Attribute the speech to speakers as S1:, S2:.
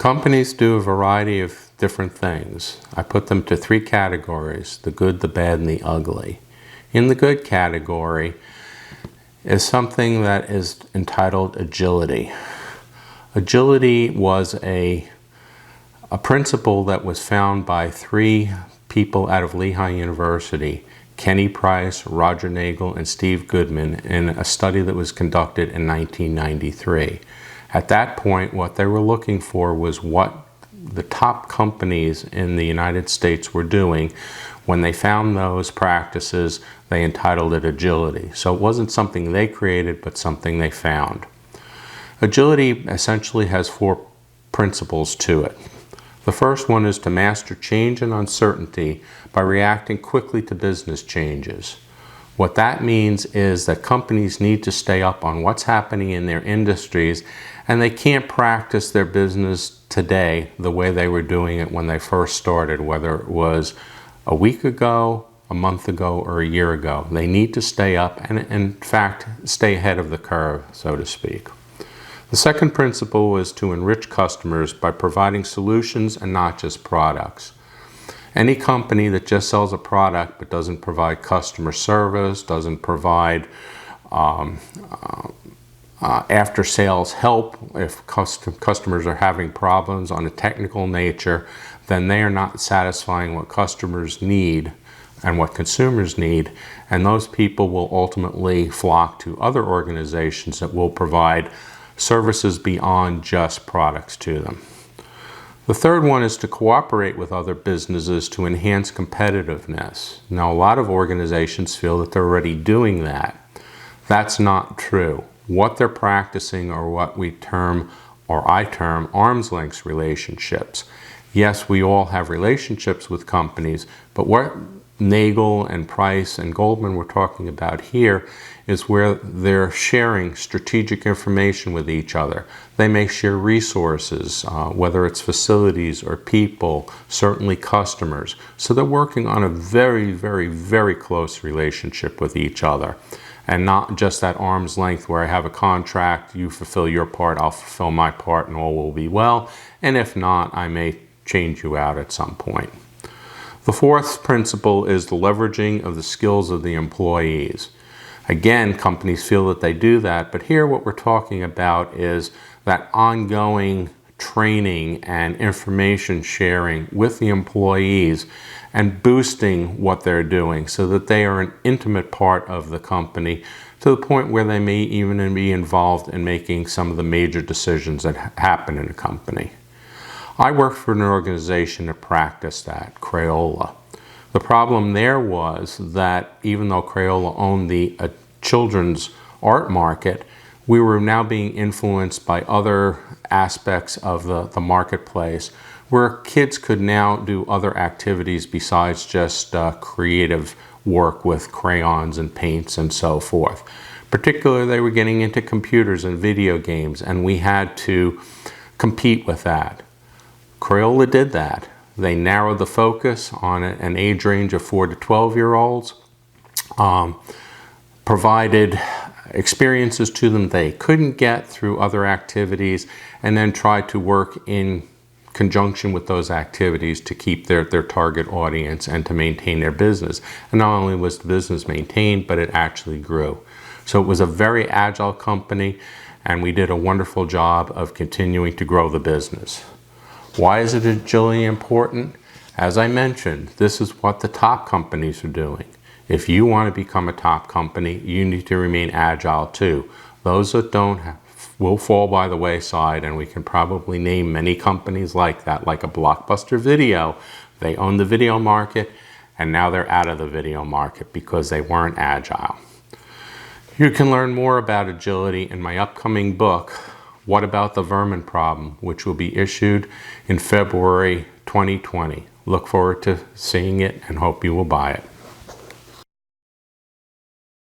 S1: Companies do a variety of different things. I put them to three categories: the good, the bad, and the ugly. In the good category is something that is entitled agility. Agility was a principle that was found by three people out of Lehigh University: Ken Preiss, Roger Nagel, and Steve Goldman, in a study that was conducted in 1993. At that point, what they were looking for was what the top companies in the United States were doing. When they found those practices, they entitled it agility. So it wasn't something they created, but something they found. Agility essentially has four principles to it. The first one is to master change and uncertainty by reacting quickly to business changes. What that means is that companies need to stay up on what's happening in their industries, and they can't practice their business today the way they were doing it when they first started, whether it was a week ago, a month ago, or a year ago. They need to stay up and, in fact, stay ahead of the curve, so to speak. The second principle is to enrich customers by providing solutions and not just products. Any company that just sells a product but doesn't provide customer service, doesn't provide after-sales help if customers are having problems on a technical nature, then they are not satisfying what customers need and what consumers need, and those people will ultimately flock to other organizations that will provide services beyond just products to them. The third one is to cooperate with other businesses to enhance competitiveness. Now, a lot of organizations feel that they're already doing that. That's not true. What they're practicing are what we term, or I term, arm's length relationships. Yes, we all have relationships with companies, but what Nagel and Preiss and Goldman were talking about here is where they're sharing strategic information with each other. They may share resources, whether it's facilities or people, certainly customers. So they're working on a very, very, very close relationship with each other, and not just that arm's length where I have a contract, you fulfill your part, I'll fulfill my part, and all will be well. And if not, I may change you out at some point. The fourth principle is the leveraging of the skills of the employees. Again, companies feel that they do that, but here what we're talking about is that ongoing training and information sharing with the employees and boosting what they're doing so that they are an intimate part of the company, to the point where they may even be involved in making some of the major decisions that happen in a company. I worked for an organization that practiced that, Crayola. The problem there was that even though Crayola owned the children's art market, we were now being influenced by other aspects of the marketplace, where kids could now do other activities besides just creative work with crayons and paints and so forth. Particularly, they were getting into computers and video games, and we had to compete with that. Crayola did that. They narrowed the focus on an age range of 4 to 12-year-olds, provided experiences to them they couldn't get through other activities, and then tried to work in conjunction with those activities to keep their target audience and to maintain their business. And not only was the business maintained, but it actually grew. So it was a very agile company, and we did a wonderful job of continuing to grow the business. Why is it agility important? As I mentioned, this is what the top companies are doing. If you want to become a top company, you need to remain agile too. Those that don't will fall by the wayside, and we can probably name many companies like that, like a Blockbuster Video. They own the video market, and now they're out of the video market because they weren't agile. You can learn more about agility in my upcoming book, What About the Vermin Problem, which will be issued in February 2020. Look forward to seeing it and hope you will buy it.